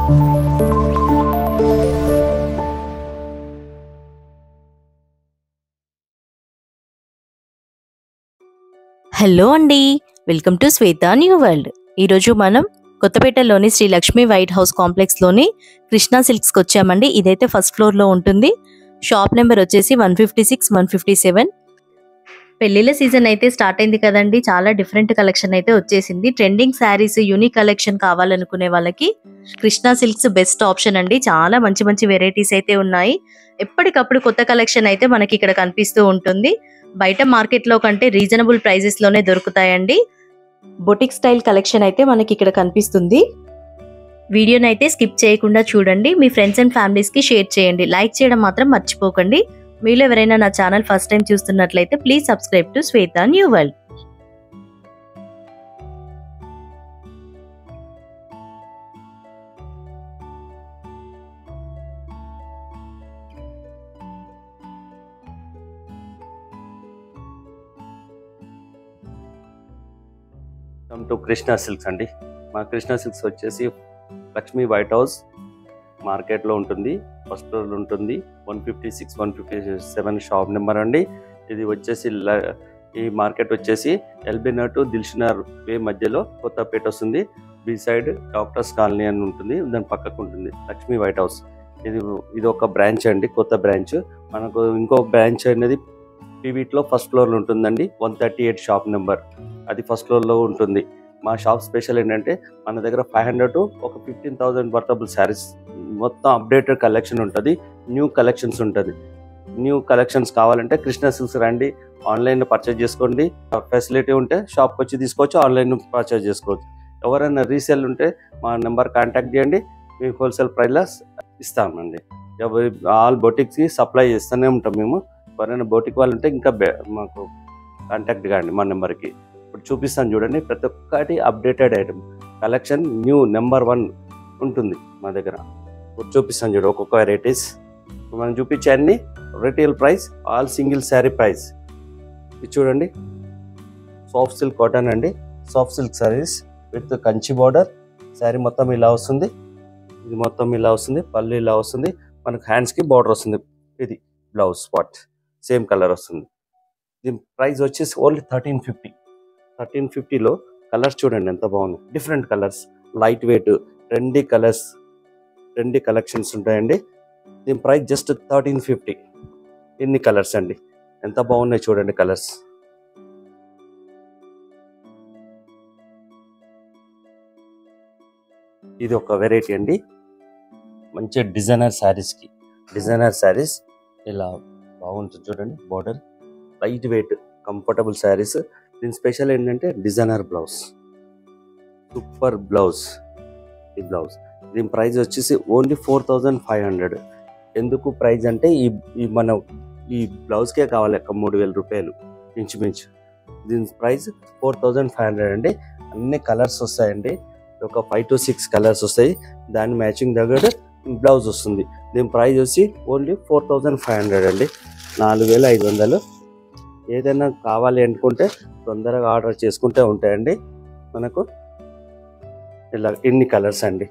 Hello అండి, welcome to Shweta new world. ఈరోజు మనం కొత్తపేటలోని శ్రీ లక్ష్మీ వైట్ హౌస్ కాంప్లెక్స్లోని కృష్ణా సిల్క్స్కి వచ్చామండి. ఇదైతే ఫస్ట్ ఫ్లోర్లో ఉంటుంది. షాప్ నెంబర్ వచ్చేసి 156, 157. పెళ్లిళ్ళ సీజన్ అయితే స్టార్ట్ అయింది కదండి. చాలా డిఫరెంట్ కలెక్షన్ అయితే వచ్చేసింది. ట్రెండింగ్ శారీస్, యూనిక్ కలెక్షన్ కావాలనుకునే వాళ్ళకి కృష్ణా సిల్క్స్ బెస్ట్ ఆప్షన్ అండి. చాలా మంచి మంచి వెరైటీస్ అయితే ఉన్నాయి. ఎప్పటికప్పుడు కొత్త కలెక్షన్ అయితే మనకి ఇక్కడ కనిపిస్తూ ఉంటుంది. బయట మార్కెట్ లో కంటే రీజనబుల్ ప్రైజెస్ లోనే దొరుకుతాయండి. బొటిక్ స్టైల్ కలెక్షన్ అయితే మనకి ఇక్కడ కనిపిస్తుంది. వీడియోని అయితే స్కిప్ చేయకుండా చూడండి. మీ ఫ్రెండ్స్ అండ్ ఫ్యామిలీస్ కి షేర్ చేయండి. లైక్ చేయడం మాత్రం మర్చిపోకండి. మీలో ఎవరైనా నా ఛానల్ ఫస్ట్ టైం చూస్తున్నట్లయితే please subscribe to Shweta new world. Welcome to Krishna silks అండి. మా కృష్ణా సిల్క్స్ వచ్చేసి లక్ష్మీ వైట్ హౌస్ మార్కెట్లో ఉంటుంది. ఫస్ట్ ఫ్లోర్ ఉంటుంది. 156, 157 షాప్ నెంబర్ అండి. ఇది వచ్చేసి ఈ మార్కెట్ వచ్చేసి ఎల్బీ నగర్ దిల్షునగర్ వే మధ్యలో కొత్తపేట వస్తుంది. బి సైడ్ డాక్టర్స్ కాలనీ అని ఉంటుంది, దాని పక్కకు ఉంటుంది లక్ష్మీ వైట్ హౌస్. ఇది ఒక బ్రాంచ్ అండి, కొత్త బ్రాంచ్. మనకు ఇంకో బ్రాంచ్ అనేది పీవీట్లో ఫస్ట్ ఫ్లోర్లో ఉంటుందండి. 138 షాప్ నెంబర్, అది ఫస్ట్ ఫ్లోర్లో ఉంటుంది. మా షాప్ స్పెషల్ ఏంటంటే మన దగ్గర 500 to 15,000 వర్తబుల్ శారీస్, మొత్తం అప్డేటెడ్ కలెక్షన్ ఉంటుంది. న్యూ కలెక్షన్స్ ఉంటుంది. న్యూ కలెక్షన్స్ కావాలంటే కృష్ణా సిల్క్స్ రండి, ఆన్లైన్లో పర్చేజ్ చేసుకోండి. ఫెసిలిటీ ఉంటే షాప్కి వచ్చి తీసుకోవచ్చు, ఆన్లైన్ పర్చేజ్ చేసుకోవచ్చు. ఎవరైనా రీసేల్ ఉంటే మా నెంబర్ కాంటాక్ట్ చేయండి, మీకు హోల్సేల్ ప్రైస్లో ఇస్తామండి. ఆల్ బొటిక్స్కి సప్లై చేస్తూనే ఉంటాం మేము. ఎవరైనా బొటిక్ వాళ్ళు ఉంటే ఇంకా మాకు కాంటాక్ట్ కాండి మా నెంబర్కి. ఇప్పుడు చూపిస్తాను చూడండి, ప్రతి ఒక్కటి updated item collection new number 1 ఉంటుంది మా దగ్గర. ఇప్పుడు చూపిస్తాను చూడండి ఒక్కొక్క వెరైటీస్. మనం చూపించాన్ని retail price, all single sari price. ఇది చూడండి, సాఫ్ట్ సిల్క్ కాటన్ అండి. Soft silk saris with Kanchi border. Sari మొత్తం ఇలా వస్తుంది. ఇది మొత్తం ఇలా వస్తుంది. పళ్ళు ఇలా వస్తుంది. మనకు హ్యాండ్స్కి బార్డర్ వస్తుంది. ఇది బ్లౌజ్ పార్ట్ సేమ్ కలర్ వస్తుంది. దీని ప్రైస్ వచ్చేసి ఓన్లీ 1350. 1350లో కలర్స్ చూడండి ఎంత బాగుంది. Different colours, light weight, trendy colours, trendy collections ఉంటాయండి. దీని ప్రైస్ జస్ట్ 1350. ఇన్ని కలర్స్ అండి, ఎంత బాగున్నాయి చూడండి కలర్స్. ఇది ఒక వెరైటీ అండి, మంచి డిజైనర్ శారీస్కి. డిజైనర్ శారీస్ ఇలా బాగుంటుంది చూడండి. Border light weight comfortable saris. దీని స్పెషల్ ఏంటంటే డిజైనర్ బ్లౌజ్, సూపర్ బ్లౌజ్. ఈ బ్లౌజ్ దీని ప్రైస్ వచ్చేసి ఓన్లీ 4500. ఎందుకు ప్రైస్ అంటే మన ఈ బ్లౌజ్కే కావాలి 3000 రూపాయలు ఇంచుమించు. దీని ప్రైస్ 4500 అండి. అన్ని కలర్స్ వస్తాయండి, ఒక 5 to 6 కలర్స్ వస్తాయి. దాని మ్యాచింగ్ దగ్గర బ్లౌజ్ వస్తుంది. దీని ప్రైస్ వచ్చి ఓన్లీ 4500 అండి, 4500. ఏదైనా కావాలి అనుకుంటే తొందరగా ఆర్డర్ చేసుకుంటే ఉంటాయండి మనకు. ఇలా ఇన్ని కలర్స్ అండి,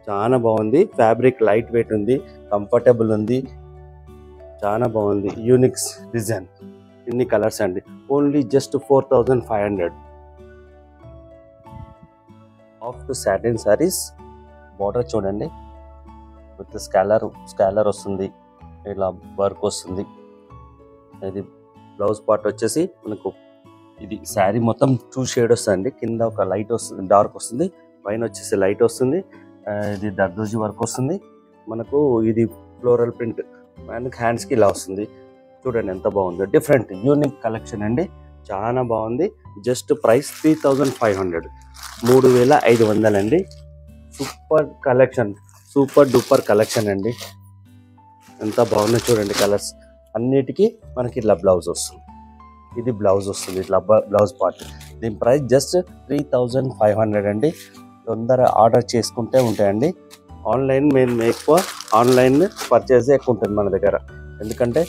చాలా బాగుంది. ఫ్యాబ్రిక్ లైట్ వెయిట్ ఉంది, కంఫర్టబుల్ ఉంది, చాలా బాగుంది. Unix design. ఇన్ని కలర్స్ అండి, only just 4500. Soft satin saris. Border చూడండి విత్ స్కాలర్ వస్తుంది, ఇలా వర్క్ వస్తుంది. ఇది బ్లౌజ్ పార్ట్ వచ్చేసి మనకు ఇది శారీ మొత్తం 2 షేడ్ వస్తుంది. కింద ఒక లైట్ వస్తుంది, డార్క్ వస్తుంది. పైన వచ్చేసి లైట్ వస్తుంది. ఇది దర్దోజీ వర్క్ వస్తుంది మనకు. ఇది ఫ్లోరల్ ప్రింట్, మనకి హ్యాండ్స్కి ఇలా వస్తుంది. చూడండి ఎంత బాగుంది. డిఫరెంట్ యూనిక్ కలెక్షన్ అండి, చాలా బాగుంది. జస్ట్ ప్రైస్ 3500, 3500 అండి. Super collection, super duper collection అండి. ఎంత బాగుంది చూడండి కలర్స్. అన్నిటికీ మనకి ఇట్లా బ్లౌజ్ వస్తుంది. ఇది బ్లౌజ్ వస్తుంది, ఇట్లా బ్లౌజ్ పార్ట్. దీని ప్రైస్ జస్ట్ 3500 అండి. తొందర ఆర్డర్ చేసుకుంటే ఉంటాయండి. ఆన్లైన్ మేము ఎక్కువ ఆన్లైన్ పర్చేస్ ఎక్కువ ఉంటుంది మన దగ్గర, ఎందుకంటే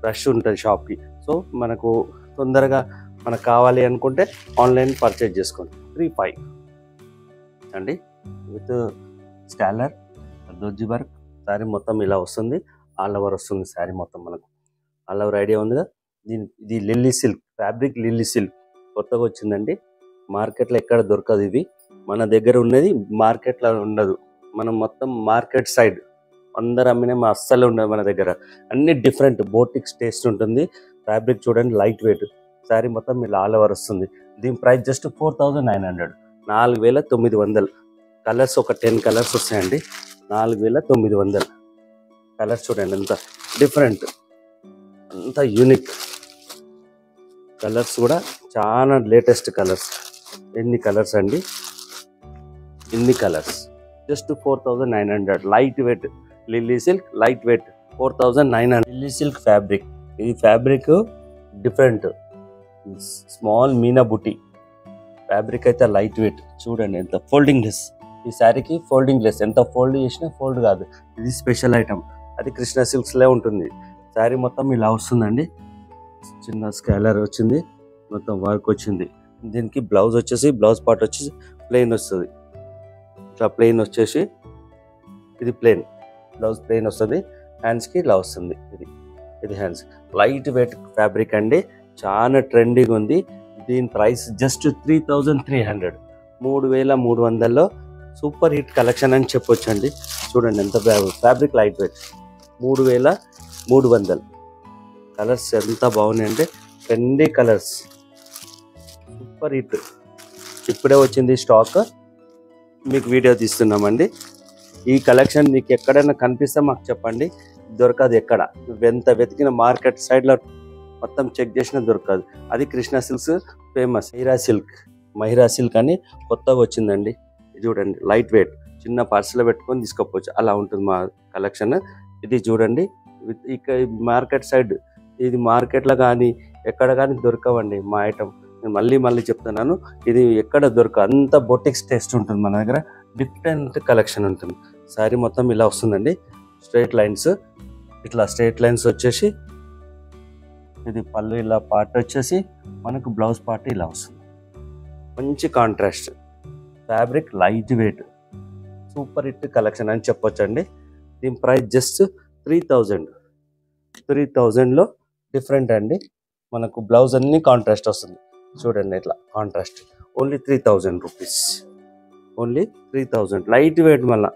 రష్ ఉంటుంది షాప్కి. సో మనకు తొందరగా మనకు కావాలి అనుకుంటే ఆన్లైన్ పర్చేజ్ చేసుకోండి. 35 అండి, with scholar zardozi work sari మొత్తం ఇలా వస్తుంది. ఆల్ ఓవర్ వస్తుంది శారీ మొత్తం. మనకు ఆల్ ఓవర్ ఐడియా ఉందిగా. ఇది lily silk fabric, lily silk కొత్తగా వచ్చిందండి. మార్కెట్లో ఎక్కడ దొరకదు ఇది. మన దగ్గర ఉన్నది మార్కెట్లో ఉండదు. మనం మొత్తం మార్కెట్ సైడ్ అందరు అమ్మినా అస్సలు ఉండదు మన దగ్గర. అన్ని డిఫరెంట్ బోటిక్స్ టేస్ట్ ఉంటుంది. ఫ్యాబ్రిక్ చూడండి లైట్ వెయిట్. శారీ మొత్తం ఇలా ఆల్ ఓవర్ వస్తుంది. దీని ప్రైస్ జస్ట్ 4900, 4900. కలర్స్ ఒక 10 కలర్స్ వస్తాయండి. 4900 కలర్స్ చూడండి ఎంత డిఫరెంట్, అంత యూనిక్ కలర్స్ కూడా చాలా లేటెస్ట్ కలర్స్. ఎన్ని కలర్స్ అండి, ఇన్ని colours. Just 4900 light weight lily silk, light weight 4900. Lily silk fabric. ఇది ఫ్యాబ్రిక్ డిఫరెంట్, స్మాల్ మీనా బుటీ ఫ్యాబ్రిక్ అయితే లైట్ వెయిట్. చూడండి ఎంత ఫోల్డింగ్ లెస్. ఈ శారీకి ఫోల్డింగ్ లెస్, ఎంత ఫోల్డ్ చేసినా ఫోల్డ్ కాదు. ఇది స్పెషల్ ఐటమ్. అది కృష్ణ సిల్క్స్లో ఉంటుంది. శారీ మొత్తం ఇలా వస్తుందండి. చిన్న స్కాలర్ వచ్చింది, మొత్తం వర్క్ వచ్చింది. దీనికి బ్లౌజ్ వచ్చేసి, బ్లౌజ్ పార్ట్ వచ్చేసి ప్లెయిన్ వస్తుంది. ఇట్లా ప్లెయిన్ వచ్చేసి ఇది ప్లెయిన్, బ్లౌజ్ ప్లెయిన్ వస్తుంది. హ్యాండ్స్కి ఇలా వస్తుంది. ఇది హ్యాండ్స్. లైట్ వెయిట్ ఫ్యాబ్రిక్ అండి, చాలా ట్రెండింగ్ ఉంది. దీని ప్రైస్ జస్ట్ 3300, 3300లో సూపర్ హిట్ కలెక్షన్ అని చెప్పొచ్చు అండి. చూడండి ఎంత ఫ్యాబ్రిక్ లైట్ వెయిట్. 3300. కలర్స్ ఎంత బాగున్నాయి అంటే ట్రెండీ కలర్స్, సూపర్ హిట్. ఇప్పుడే వచ్చింది స్టాక్, మీకు వీడియో తీస్తున్నామండి. ఈ కలెక్షన్ మీకు ఎక్కడైనా కనిపిస్తే మాకు చెప్పండి. దొరకదు ఎక్కడ. ఎంత వెతికిన మార్కెట్ సైడ్లో మొత్తం చెక్ చేసినా దొరకదు. అది Krishna silks famous. Mahira silk అని కొత్తగా వచ్చిందండి. చూడండి లైట్ వెయిట్, చిన్న పర్సులో పెట్టుకొని తీసుకోవచ్చు, అలా ఉంటుంది మా కలెక్షన్. ఇది చూడండి, ఇక మార్కెట్ సైడ్, ఇది మార్కెట్లో కానీ ఎక్కడ కానీ దొరకవండి మా ఐటమ్. నేను మళ్ళీ చెప్తున్నాను, ఇది ఎక్కడ దొరక. అంత బొటిక్స్ టేస్ట్ ఉంటుంది మన దగ్గర. డిఫరెంట్ కలెక్షన్ ఉంటుంది. శారీ మొత్తం ఇలా వస్తుందండి. స్ట్రైట్ లైన్స్, ఇట్లా స్ట్రైట్ లైన్స్ వచ్చేసి ఇది పళ్ళు. ఇలా పార్ట్ వచ్చేసి మనకు బ్లౌజ్ పార్ట్ ఇలా వస్తుంది. మంచి contrast fabric, light weight, super hit collection అని చెప్పొచ్చండి. దీని ప్రైస్ జస్ట్ 3000లో డిఫరెంట్ అండి. మనకు బ్లౌజ్ అన్ని కాంట్రాస్ట్ వస్తుంది. చూడండి ఇట్లా contrast. Only 3000 rupees, only 3000. Light weight, మళ్ళీ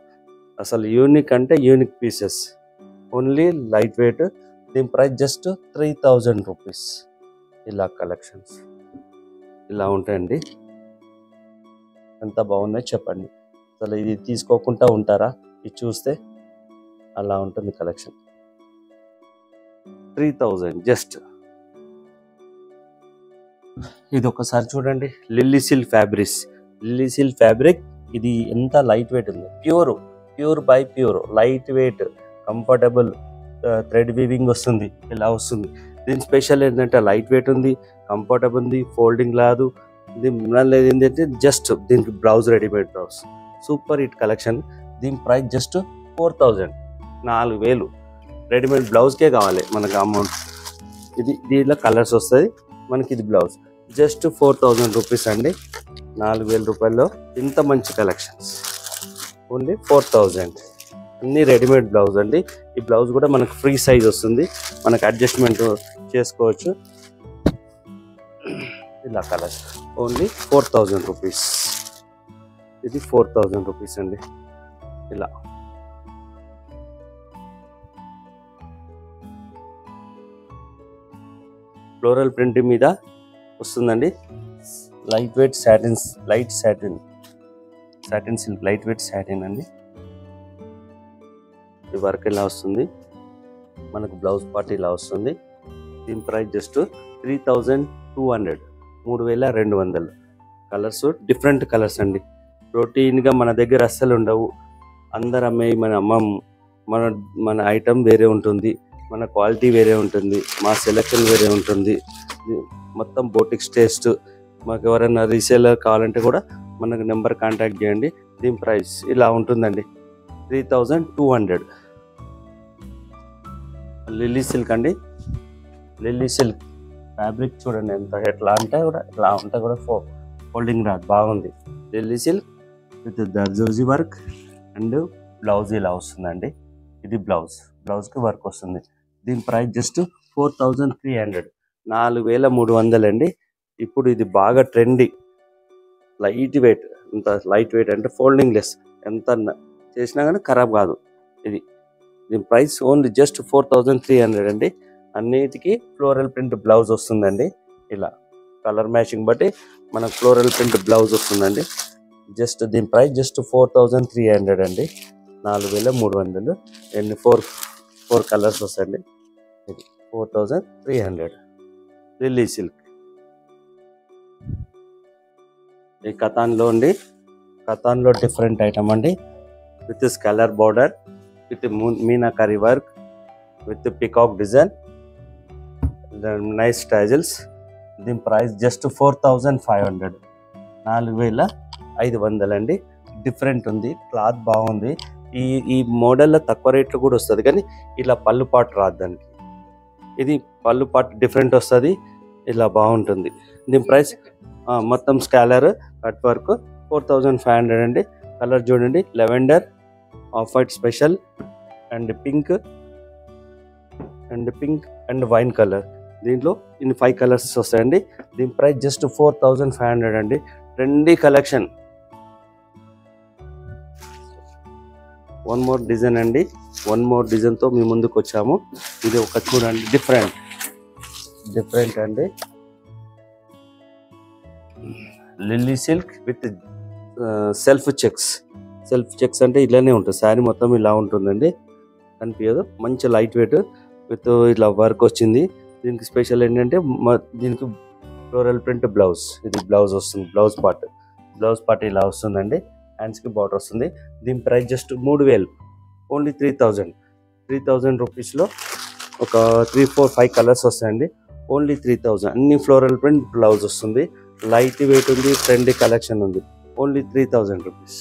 అసలు యూనిక్ అంటే unique pieces, only light weight. దీని ప్రైస్ జస్ట్ 3000 రూపీస్. ఇలా కలెక్షన్స్ ఇలా ఉంటాయండి. ఎంత బాగున్నాయి చెప్పండి. అసలు ఇది తీసుకోకుండా ఉంటారా? ఇది చూస్తే అలా ఉంటుంది కలెక్షన్. 3000 జస్ట్. ఇది ఒకసారి చూడండి, లిల్లీ సిల్క్ ఫ్యాబ్రిక్. ఇది ఎంత లైట్ వెయిట్ ఉంది. Pure by pure, light weight, comfortable, thread weaving వస్తుంది. ఇలా వస్తుంది. దీని స్పెషల్ ఏంటంటే లైట్ వెయిట్ ఉంది, కంఫర్టబుల్ ఉంది, ఫోల్డింగ్ లేదు. దీని ఏంటంటే జస్ట్ దీనికి blouse, readymade blouse. Super hit collection. దీని ప్రైస్ జస్ట్ 4000, 4000. రెడీమేడ్ బ్లౌజ్కే కావాలి మనకు అమౌంట్. దీంట్లో కలర్స్ వస్తుంది మనకి. ఇది బ్లౌజ్ జస్ట్ 4000 రూపీస్ అండి. 4000 రూపాయల్లో ఇంత మంచి కలెక్షన్స్. ఓన్లీ 4000. అన్ని రెడీమేడ్ బ్లౌజ్ అండి. ఈ బ్లౌజ్ కూడా మనకు ఫ్రీ సైజ్ వస్తుంది, మనకు అడ్జస్ట్మెంట్ చేసుకోవచ్చు. ఇలా కలర్స్. Only 4000 rupees. ఇది 4000 రూపీస్ అండి. ఇలా ఫ్లోరల్ ప్రింట్ మీద వస్తుందండి. Light weight satin silk, light weight satin అండి. ఈ వర్క్ ఇలా వస్తుంది. మనకు బ్లౌజ్ పార్ట్ ఇలా వస్తుంది. దీని price just 3200, 3200. Colours different colours అండి. రొటీన్గా మన దగ్గర అస్సలు ఉండవు. అందరు అమ్మాయి మన ఐటమ్ వేరే ఉంటుంది, మన క్వాలిటీ వేరే ఉంటుంది, మా సెలెక్షన్ వేరే ఉంటుంది. మొత్తం బోటిక్స్ టేస్ట్. మాకు ఎవరైనా రీసేలర్ కావాలంటే కూడా మనకు నెంబర్ కాంటాక్ట్ చేయండి. దీని ప్రైస్ ఇలా ఉంటుందండి, 3200. లిల్లీ సిల్క్ అండి. లిల్లీ సిల్క్ ఫ్యాబ్రిక్ చూడండి ఎంత, ఎట్లా అంటే కూడా ఫోల్డింగ్ రాదు, బాగుంది. Lily silk with zardozi work and blouse ఇలా వస్తుందండి. ఇది బ్లౌజ్కి వర్క్ వస్తుంది. దీని ప్రైస్ జస్ట్ 4300, 4300 అండి. ఇప్పుడు ఇది బాగా ట్రెండీ, లైట్ వెయిట్. ఇంత లైట్ వెయిట్ అంటే ఫోల్డింగ్ లెస్, ఎంత చేసినా కానీ ఖరాబ్ కాదు. దీని ప్రైస్ ఓన్లీ జస్ట్ 4300 అండి. అన్నిటికీ ఫ్లోరల్ ప్రింట్ బ్లౌజ్ వస్తుందండి. ఇలా కలర్ మ్యాచింగ్ బట్టి మనకు ఫ్లోరల్ ప్రింట్ బ్లౌజ్ వస్తుందండి. జస్ట్ దీని ప్రైస్ జస్ట్ 4300 అండి, 4300. అండ్ ఫోర్ కలర్స్ వస్తాయండి. ఇది 4300 లిల్లీ సిల్క్. ఈ కతాన్లో డిఫరెంట్ ఐటమ్ అండి. With scholar border, with meenakari work, with peacock design, nice tassels. దీని ప్రైస్ జస్ట్ 4500, 4500 అండి. డిఫరెంట్ ఉంది, క్లాత్ బాగుంది. ఈ మోడల్లో తక్కువ రేట్లో కూడా వస్తుంది, కానీ ఇలా పళ్ళు పాటు రాదు దానికి. ఇది పళ్ళు పాటు డిఫరెంట్ వస్తుంది, ఇలా బాగుంటుంది. దీని ప్రైస్ మొత్తం స్కాలర్ కట్ వర్క్ 4500 అండి. కలర్ చూడండి, lavender, off white special, and pink and wine colour. దీంట్లో ఇన్ని 5 కలర్స్ వస్తాయండి. దీని ప్రైస్ జస్ట్ 4500 అండి. Trendy collection. One more design అండి, వన్ మోర్ డిజైన్తో మీ ముందుకు వచ్చాము. ఇది ఒక చూడండి, డిఫరెంట్ అండి. Lily silk with self checks అంటే ఇలానే ఉంటుంది. శారీ మొత్తం ఇలా ఉంటుందండి, కనిపించదు. మంచి లైట్ వెయిట్ విత్ ఇట్లా వర్క్ వచ్చింది. దీనికి స్పెషల్ ఏంటంటే దీనికి ఫ్లోరల్ ప్రింట్ బ్లౌజ్. ఇది బ్లౌజ్ వస్తుంది, బ్లౌజ్ పార్ట్ ఇలా వస్తుందండి. హ్యాండ్స్కి బార్డర్ వస్తుంది. దీని ప్రైస్ జస్ట్ 3000, ఓన్లీ 3000 రూపీస్లో ఒక 3, 4, 5 కలర్స్ వస్తాయండి. ఓన్లీ 3000. అన్ని ఫ్లోరల్ ప్రింట్ బ్లౌజ్ వస్తుంది. లైట్ వెయిట్ ఉంది, ట్రెండీ కలెక్షన్ ఉంది. Only 3000 rupees.